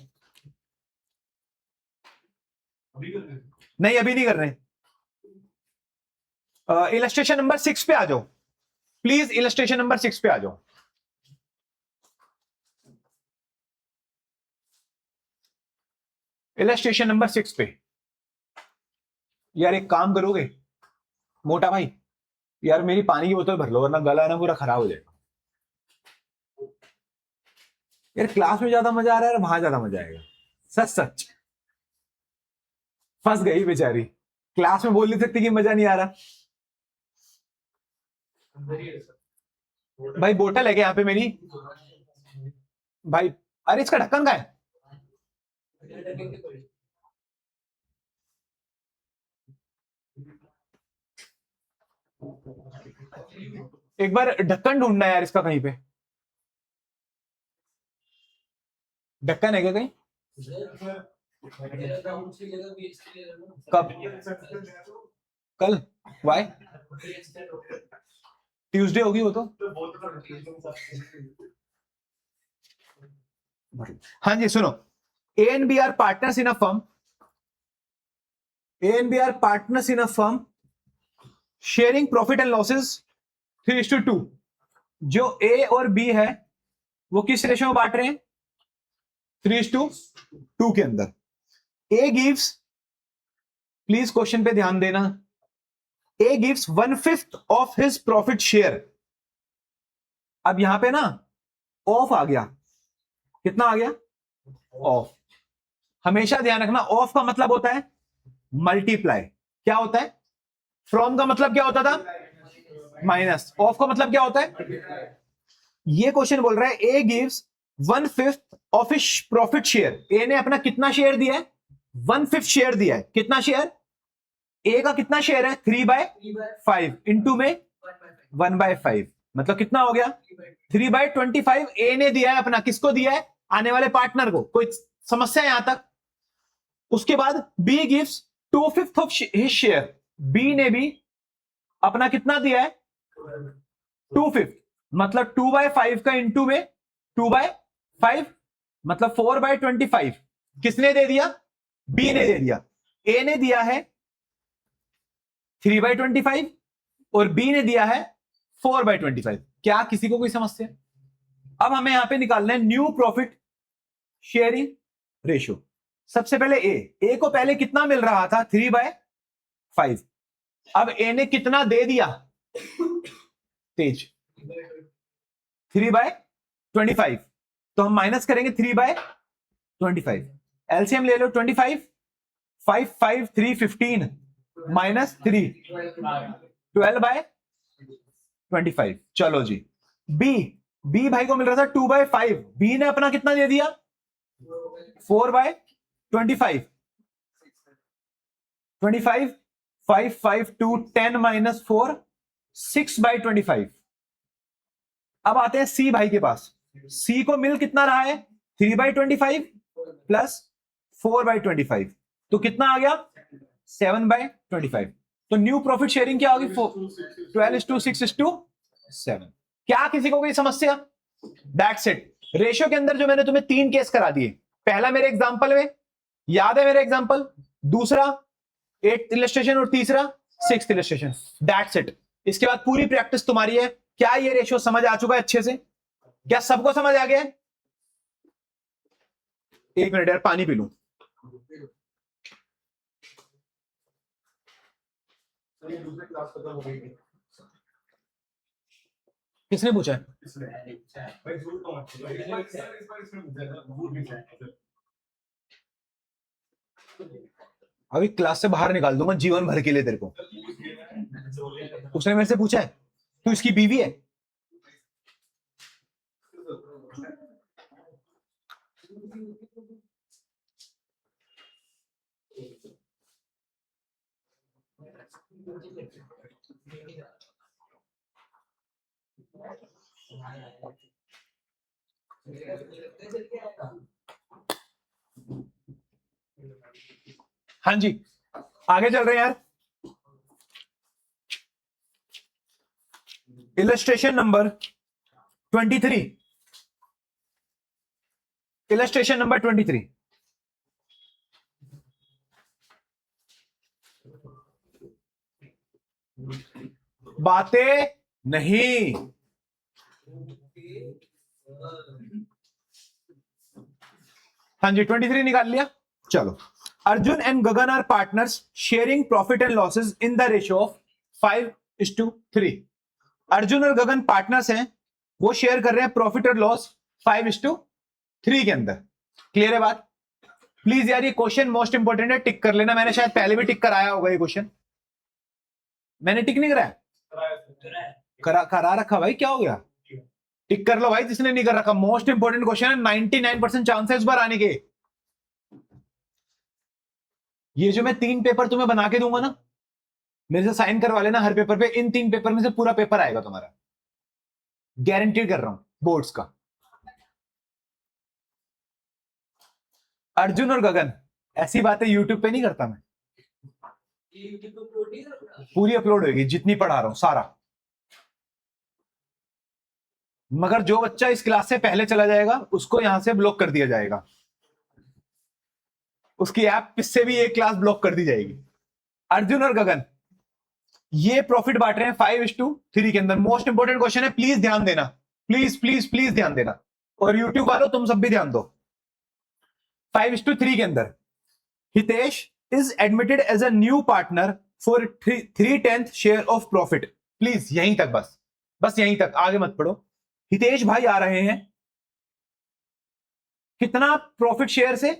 नहीं अभी नहीं कर रहे। इलस्ट्रेशन नंबर 6 पे आ जाओ प्लीज, इलस्ट्रेशन नंबर 6 पे आ जाओ। इलस्ट्रेशन नंबर 6 पे। यार एक काम करोगे मोटा भाई, यार मेरी पानी की बोतल भर लो वरना गला ना पूरा खराब हो जाएगा। यार क्लास में ज्यादा मजा आ रहा है, वहां ज्यादा मजा आएगा। सच सच फंस गई बेचारी, क्लास में बोल नहीं सकती कि मजा नहीं आ रहा। भाई बोतल है क्या यहाँ पे मेरी? भाई अरे इसका ढक्कन का है। एक बार ढक्कन ढूंढना है यार इसका कहीं पे। ढक्कन है क्या कहीं? कब? कल? वाई? ट्यूसडे होगी वो तो। हाँ जी सुनो, A and B are partners in a firm, A and B are partners in a firm sharing profit and losses 3:2। जो ए और बी है वो किस रेशो में बांट रहे हैं? 3:2 के अंदर। ए गिव्स, प्लीज क्वेश्चन पे ध्यान देना, ए gives 1/5 of his profit share. अब यहां पे ना ऑफ आ गया, कितना आ गया? ऑफ। हमेशा ध्यान रखना, ऑफ का मतलब होता है मल्टीप्लाई। क्या होता है? फ्रॉम का मतलब क्या होता था? माइनस। ऑफ का मतलब क्या होता है? ये क्वेश्चन बोल रहा है A gives 1/5 of his profit share. A ने अपना कितना शेयर दिया है? 1/5 शेयर दिया है। कितना शेयर? ए का कितना शेयर है? 3/5 इंटू में 1/5, मतलब कितना हो गया? 3/25 ए ने दिया है अपना। किसको दिया है? आने वाले पार्टनर को। कोई समस्या है यहां तक? उसके बाद B gives 2/5 of his share. B ने भी अपना कितना दिया है? 2/5, मतलब 2/5 का इंटू में 2/5, मतलब 4/25। किसने दे दिया? बी ने दे दिया। ए ने दिया है 3/25 और बी ने दिया है 4/25। क्या किसी को कोई समस्या? अब हमें यहां पे निकालना है न्यू प्रॉफिट शेयरिंग रेशियो। सबसे पहले ए को पहले कितना मिल रहा था? 3/5। अब ए ने कितना दे दिया? तेज 3/25, तो हम माइनस करेंगे 3/25। एलसीएम ले लो 25, 5 5 3 15 माइनस 3 12/25। चलो जी, बी भाई को मिल रहा था 2/5, बी ने अपना कितना दे दिया? 4/25। 25 5 5 2 10 माइनस 4 6/25। अब आते हैं सी भाई के पास। सी को मिल कितना रहा है? 3/25 प्लस 4/25, तो कितना आ गया? 7/25। तो न्यू प्रॉफिट शेयरिंग क्या होगी? 12:6:7। क्या किसी को कोई समस्या? That's it. रेशियो के अंदर जो मैंने तुम्हें 3 केस करा दिए, पहला मेरे एग्जांपल में याद है, मेरे एग्जांपल, दूसरा 8th इलस्ट्रेशन और तीसरा 6th इलस्ट्रेशन। That's it. इसके बाद पूरी प्रैक्टिस तुम्हारी है। क्या ये रेशियो समझ आ चुका है अच्छे से? क्या सबको समझ आ गया है? एक मिनट यार, पानी पी लूं। किसने पूछा है? अभी क्लास से बाहर निकाल दूंगा जीवन भर के लिए तेरे को। उसने मेरे से पूछा है तू इसकी बीवी है? हाँ जी, आगे चल रहे हैं यार। Illustration number 23, illustration number 23। बातें नहीं। हाँ जी, 23 निकाल लिया। चलो, Arjun and Gagan are partners sharing profit and losses in the ratio of 5:3। Arjun और गगन पार्टनर्स हैं, वो शेयर कर रहे हैं प्रॉफिट और लॉस 5:3 के अंदर। क्लियर है बात? प्लीज यार, ये क्वेश्चन मोस्ट इंपोर्टेंट है, टिक कर लेना। मैंने शायद पहले भी टिक कराया होगा ये क्वेश्चन। मैंने टिक नहीं कराया? करा रखा भाई, क्या हो गया? टिक कर लो भाई जिसने नहीं कर रखा। मोस्ट इंपोर्टेंट क्वेश्चन है, 99% चांसेस बार आने के। ये जो मैं 3 पेपर तुम्हें बना के दूंगा ना, मेरे से साइन करवा लेना हर पेपर पे। इन 3 पेपर में से पूरा पेपर आएगा तुम्हारा, गारंटी कर रहा हूं, बोर्ड्स का। अर्जुन और गगन, ऐसी बातें यूट्यूब पे नहीं करता मैं। पूरी अपलोड होगी, जितनी पढ़ा रहा हूं सारा। मगर जो बच्चा इस क्लास से पहले चला जाएगा उसको यहां से ब्लॉक कर दिया जाएगा, उसकी ऐप से भी एक क्लास ब्लॉक कर दी जाएगी। अर्जुन और गगन ये प्रॉफिट बांट रहे हैं 5:3 के अंदर। मोस्ट इंपोर्टेंट क्वेश्चन है, प्लीज ध्यान देना, प्लीज प्लीज प्लीज ध्यान देना, और यूट्यूब वालों तुम सब भी ध्यान दो। 5:3 के अंदर Hitesh is admitted as a new partner for 3/10 share of profit. Please यहीं तक, बस यहीं तक, आगे मत पढ़ो। हितेश भाई आ रहे हैं कितना प्रॉफिट शेयर से?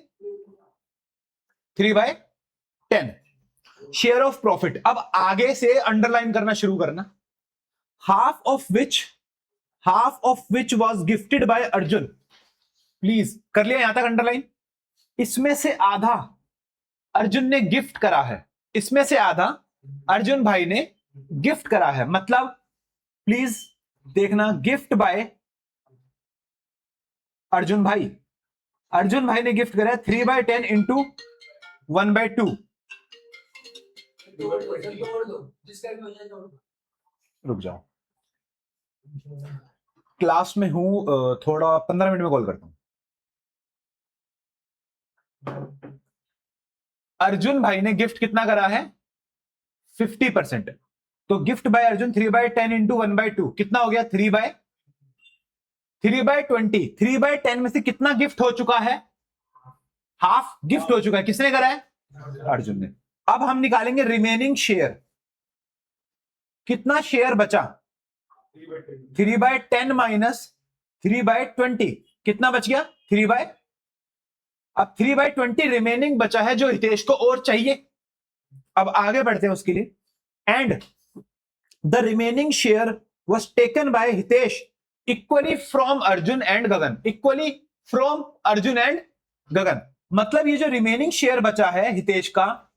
3/10 शेयर ऑफ प्रॉफिट। अब आगे से अंडरलाइन करना शुरू करना। Half of which was gifted bye Arjun. Please कर लिया यहां तक अंडरलाइन। इसमें से आधा अर्जुन ने गिफ्ट करा है, इसमें से आधा अर्जुन भाई ने गिफ्ट करा है। मतलब प्लीज देखना, गिफ्ट बाय अर्जुन भाई, अर्जुन भाई ने गिफ्ट करा है 3/10 इंटू 1/2। तोड़ दो जिसका भी हो जाए तोड़ दो। रुक जाओ, क्लास में हूं, थोड़ा 15 मिनट में कॉल करता हूं। अर्जुन भाई ने गिफ्ट कितना करा है? 50%। तो गिफ्ट बाय अर्जुन 3/10 इंटू 1/2 कितना हो गया? 3/20। 3/10 में से कितना गिफ्ट हो चुका है? हाफ गिफ्ट हो चुका है। किसने करा है? अर्जुन ने। अब हम निकालेंगे रिमेनिंग शेयर। कितना शेयर बचा? 3/10 माइनस 3/20 कितना बच गया? 3/। अब 3/20 रिमेनिंग बचा है जो हितेश को और चाहिए। अब आगे बढ़ते हैं उसके लिए। And the remaining share was taken by Hitesh equally from Arjun and Gagan. Equally from Arjun and Gagan मतलब ये जो रिमेनिंग शेयर बचा है हितेश का,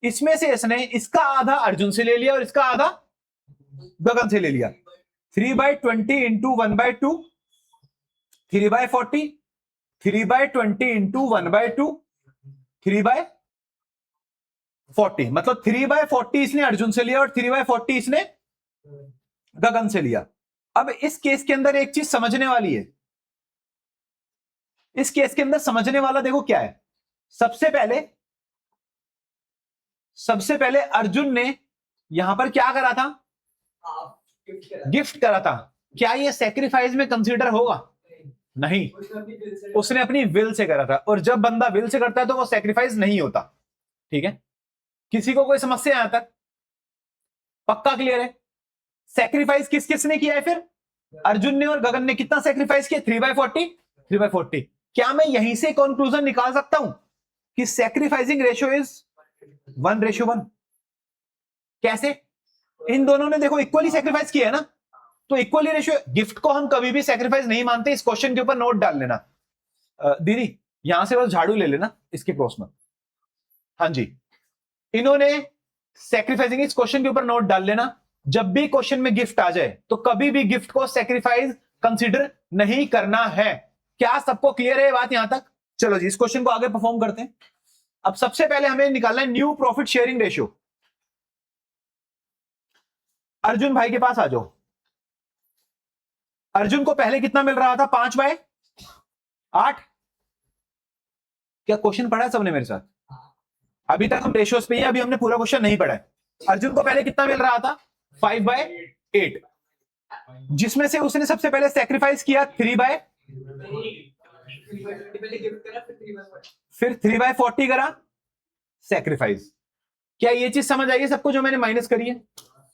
इसमें से इसने इसका आधा अर्जुन से ले लिया और इसका आधा गगन से ले लिया। 3/20 इंटू 1/2 3/40, 3/20 इंटू 1/2 3/40 मतलब 3/40 इसने अर्जुन से लिया और 3/40 इसने गगन से लिया। अब इस केस के अंदर एक चीज समझने वाली है। इस केस के अंदर समझने वाला देखो क्या है। सबसे पहले अर्जुन ने यहां पर क्या करा था? आप गिफ्ट करा था। क्या ये सैक्रिफाइस में कंसीडर होगा? नहीं, उसने अपनी विल से करा था, और जब बंदा विल से करता है तो वो सैक्रिफाइस नहीं होता। ठीक है, किसी को कोई समस्या यहां तक? पक्का क्लियर है? सैक्रिफाइस किस किसने किया है फिर? अर्जुन ने और गगन ने। कितना सैक्रिफाइस किया? 3/40। क्या मैं यहीं से कंक्लूजन निकाल सकता हूं कि सैक्रिफाइसिंग रेशियो इज 1:1? कैसे? इन दोनों ने देखो इक्वली सैक्रिफाइस किया है ना, तो इक्वली रेशियो। गिफ्ट को हम कभी भी सैक्रिफाइस नहीं मानते। इस क्वेश्चन के ऊपर नोट डाल लेना। दीदी यहां से बस झाड़ू ले लेना इसके क्रॉस में। हाँ जी, इन्होंने सैक्रिफाइसिंग, इस क्वेश्चन के ऊपर नोट डाल लेना। जब भी क्वेश्चन में गिफ्ट आ जाए तो कभी भी गिफ्ट को सैक्रिफाइस कंसीडर नहीं करना है। क्या सबको क्लियर है बात यहां तक? चलो जी, इस क्वेश्चन को आगे परफॉर्म करते हैं। अब सबसे पहले हमें निकालना है new profit sharing ratio. Arjun भाई के पास आ जाओ। अर्जुन को पहले कितना मिल रहा था? 5/8। क्या क्वेश्चन पढ़ा है सबने मेरे साथ? अभी तक हम रेशियोज पे ही, अभी हमने पूरा क्वेश्चन नहीं पढ़ा है। अर्जुन को पहले कितना मिल रहा था? 5/8, जिसमें से उसने सबसे पहले सैक्रिफाइस किया 3/। पहले गिफ्ट करा फिर 3/40 करा सैक्रिफाइस। क्या ये चीज समझ आई है सबको जो मैंने माइनस करी है?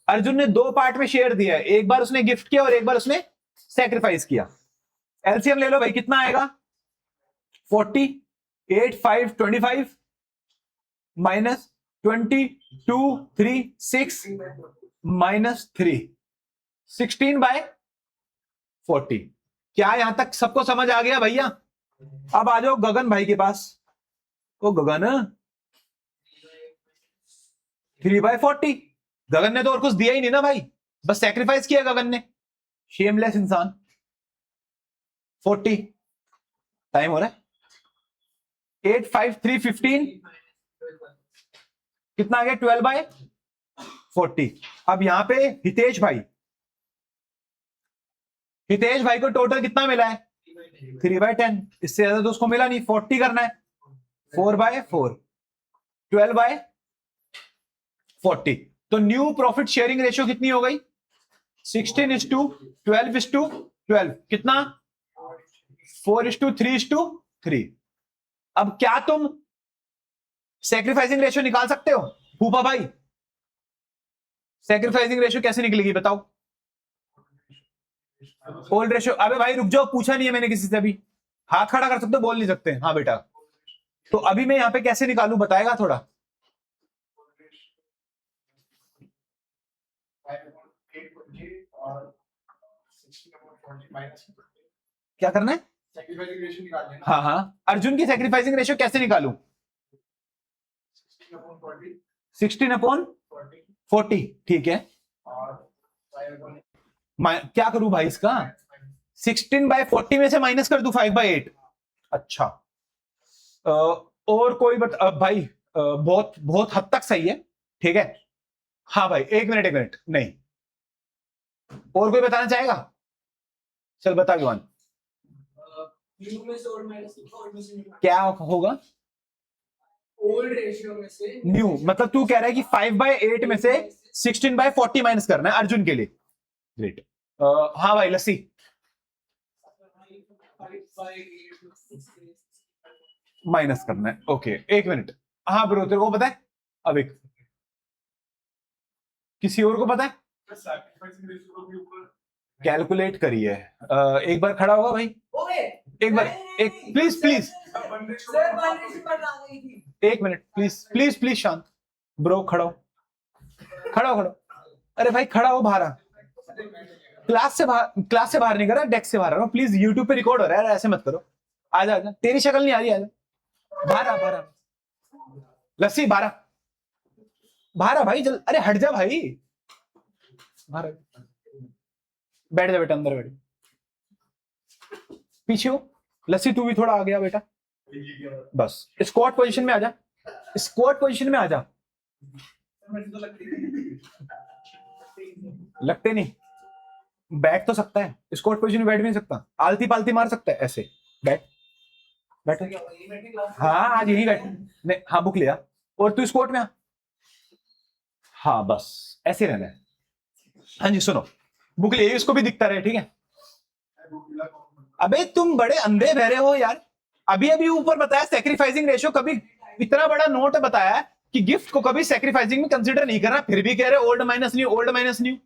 अर्जुन ने दो पार्ट में शेयर दिया है, एक बार उसने गिफ्ट किया और एक बार उसने सैक्रिफाइस किया। एलसीएम ले लो भाई, कितना आएगा? 40, 8, 5, 25 माइनस 22, 3, 6 माइनस 3, 16/40। क्या यहां तक सबको समझ आ गया भैया? अब आ जाओ गगन भाई के पास। ओ गगन, 3/40। गगन ने तो और कुछ दिया ही नहीं ना भाई, बस सैक्रिफाइस किया गगन ने। शेमलेस इंसान। 40 टाइम हो रहा है। 8, 5, 3, 15 कितना आ गया? 12/40। अब यहां पे हितेश भाई हितेश भाई को टोटल कितना मिला है? 3/10। इससे ज्यादा तो उसको मिला नहीं, 40 करना है। 4/4, 12/40। तो न्यू प्रॉफिट शेयरिंग रेशियो कितनी हो गई? 16:12:12। कितना? 4:3:3। अब क्या तुम सैक्रिफाइसिंग रेशियो निकाल सकते हो फूफा भाई? सैक्रिफाइसिंग रेशियो कैसे निकलेगी बताओ? Old ratio. अबे भाई रुक जाओ, पूछा नहीं है मैंने किसी से अभी। हाथ खड़ा कर सकते हो, बोल नहीं सकते? हाँ बेटा। तो अभी मैं यहां पे कैसे निकालूं, बताएगा थोड़ा? क्या करना है? हाँ हाँ, अर्जुन की सैक्रिफाइसिंग रेशियो कैसे निकालूं? 16/40। ठीक है। क्या करूं भाई इसका? 16/40 में से माइनस कर दूं 5/8। अच्छा। और कोई भाई बहुत बहुत हद तक सही है। ठीक है। हाँ भाई, एक मिनट नहीं, और कोई बताना चाहेगा? चल बता विवान। न्यू में से ओल्ड माइनस ओल्ड में से न्यू। क्या होगा? ओल्ड रेशियो में से न्यू मतलब तू कह रहा है कि 5/8 में से 16/40 माइनस करना है अर्जुन के लिए। ग्रेट। हाँ भाई लस्सी। माइनस करना है, ओके। एक मिनट। हाँ ब्रो, तेरे को पता है? अब एक किसी और को पता है? कैलकुलेट करिए। एक बार खड़ा होगा भाई, ओए एक बार, एक प्लीज प्लीज, सर 1 रेशियो पर आ गई थी। एक मिनट प्लीज शांत। ब्रो खड़ा हो, खड़ा हो। अरे भाई खड़ा हो, बाहर आ। क्लास से बाहर नहीं कर रहा, डेस्क से बाहर आ रहा हूँ। प्लीज यूट्यूब पे रिकॉर्ड हो रहा है, ऐसे मत करो। आजा, तेरी शक्ल नहीं आ रही, आजा बाहर आ। लस्सी बाहर आ भाई, जल। अरे हट जा भाई, बाहर बैठ जा बेटा, अंदर बैठ। पीछे हो लस्सी, तू भी थोड़ा आ गया बेटा। बस स्क्वाट पोजीशन में आ जा, स्क्वाट पोजीशन में आ जा। लगते नहीं, बैठ तो सकता है, स्क्वाट पोजीशन में बैठ भी नहीं सकता। आलती पालती मार सकता है ऐसे। बैठ। हाँ आज यही बैठ। नहीं हाँ, बुक लिया और तू स्क्वाट में आ। हाँ बस ऐसे रहना है। हाँ जी सुनो, बुक ले, इसको भी दिखता रहे, ठीक है? अबे तुम बड़े अंधे बहरे हो यार। अभी ऊपर बताया सैक्रिफाइसिंग रेशियो, कभी इतना बड़ा नोट बताया कि गिफ्ट को कभी सैक्रिफाइसिंग में कंसीडर नहीं करना, फिर भी कह रहे ओल्ड माइनस न्यू।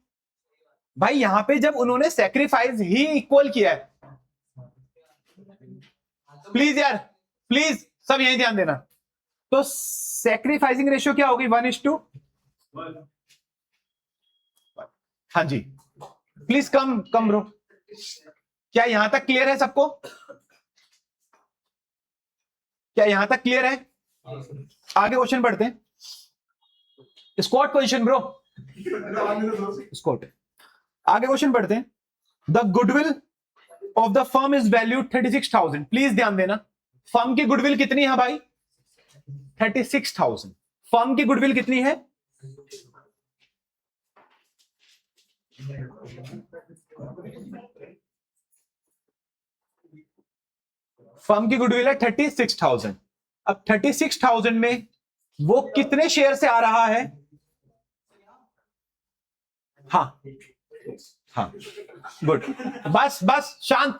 भाई यहां पे जब उन्होंने सैक्रिफाइस ही इक्वल किया है। प्लीज यार, प्लीज सब यही ध्यान देना। तो सैक्रिफाइसिंग रेशियो क्या होगी? 1:1। हाँ जी, प्लीज कम ब्रो। क्या यहां तक क्लियर है सबको? क्या यहां तक क्लियर है? आगे क्वेश्चन पढ़ते हैं। Squat position bro, squat. आगे क्वेश्चन पढ़ते हैं। The goodwill of the firm is valued 36,000। Please ध्यान देना, फर्म की गुडविल कितनी है भाई? 36,000। फर्म की गुडविल कितनी है? फर्म की गुडविल है 36,000। अब 36,000 में वो कितने शेयर से आ रहा है? हाँ गुड, बस शांत,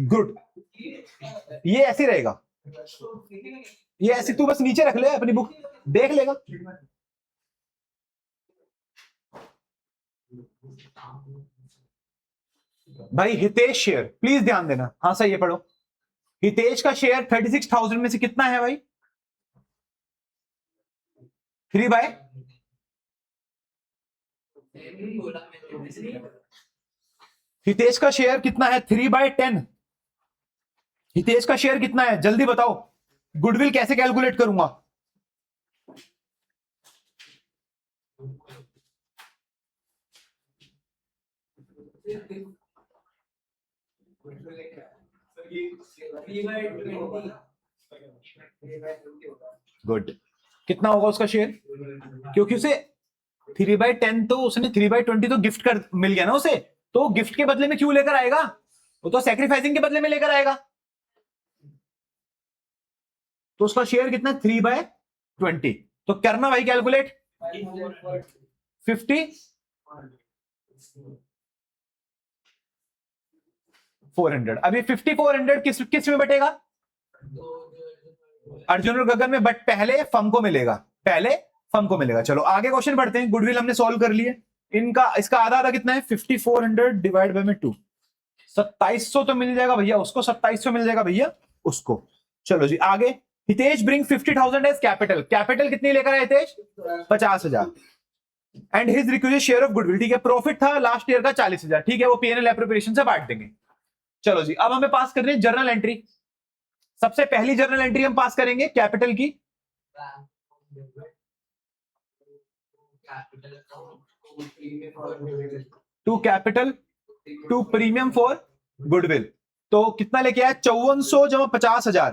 गुड। ये ऐसे रहेगा, ये ऐसे। तू बस नीचे रख ले अपनी बुक, देख लेगा। भाई हितेश शेयर, प्लीज ध्यान देना। हाँ सही है, पढ़ो। हितेश का शेयर 36,000 में से कितना है भाई? 3/। हितेश का शेयर कितना है? 3/10। हितेश का शेयर कितना है जल्दी बताओ। गुडविल कैसे कैलकुलेट करूंगा? गुड। कितना होगा उसका शेयर? क्योंकि उसे 3/10 तो उसने 3/20 तो गिफ्ट कर मिल गया ना उसे, तो गिफ्ट के बदले में क्यों लेकर आएगा? वो तो सेक्रीफाइसिंग के बदले में लेकर आएगा। तो उसका शेयर कितना? 3/20। तो करना भाई कैलकुलेट। 50 400। अब ये 5400 किस में बटेगा? अर्जुन और गगन में, बट पहले फर्म को मिलेगा, पहले फर्म को मिलेगा। चलो आगे क्वेश्चन पढ़ते हैं। गुडविल हमने सॉल्व कर लिए। इनका इसका आधा आधा कितना है? 5400 डिवाइड बाय में 2, 2700 तो मिल जाएगा भैया उसको, 2700 मिल जाएगा भैया उसको। चलो जी आगे। Hitesh bring 50,000 as capital. Capital कितनी लेकर आए Hitesh? 50,000। And his requisite share of goodwill, ठीक है। प्रॉफिट था लास्ट ईयर का 40,000, ठीक है, वो पीएनएल एप्रोप्रिएशन से बांट देंगे। चलो जी अब हमें पास करनी है जर्नल एंट्री। सबसे पहली जर्नल एंट्री हम पास करेंगे कैपिटल की। To capital to premium for goodwill. तो कितना लेके आया? 5400 जमा 50,000,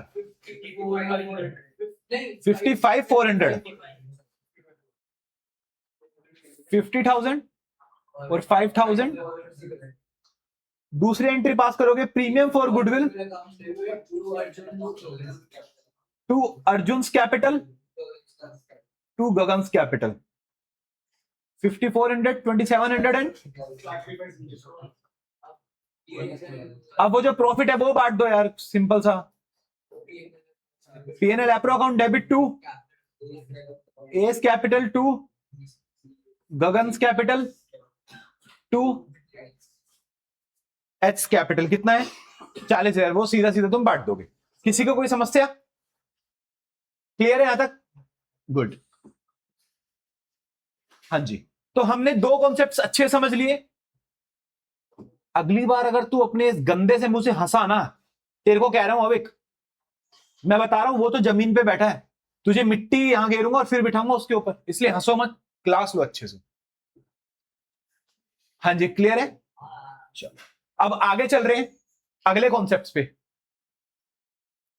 55,400। 50,000 और 5,000। दूसरी एंट्री पास करोगे premium for goodwill to Arjun's capital to Gagan's capital. 5400, 2700 and अब वो जो प्रॉफिट है वो बांट दो यार, सिंपल सा। PNL appro account debit to S capital to Gagan's capital to H capital. कितना है? 40,000। वो सीधा सीधा तुम बांट दोगे। किसी को कोई समस्या? क्लियर है यहां तक? गुड। हाँ जी, तो हमने दो कॉन्सेप्ट्स अच्छे समझ लिए। अगली बार अगर तू अपने इस गंदे से मुंह से हंसा ना, तेरे को कह रहा हूं अविक, मैं बता रहा हूं, वो तो जमीन पे बैठा है, तुझे मिट्टी यहां घेरूंगा और फिर बिठाऊंगा उसके ऊपर, इसलिए हंसो मत, क्लास लो अच्छे से। हाँ जी क्लियर है? चलो अब आगे चल रहे हैं अगले कॉन्सेप्ट्स पे।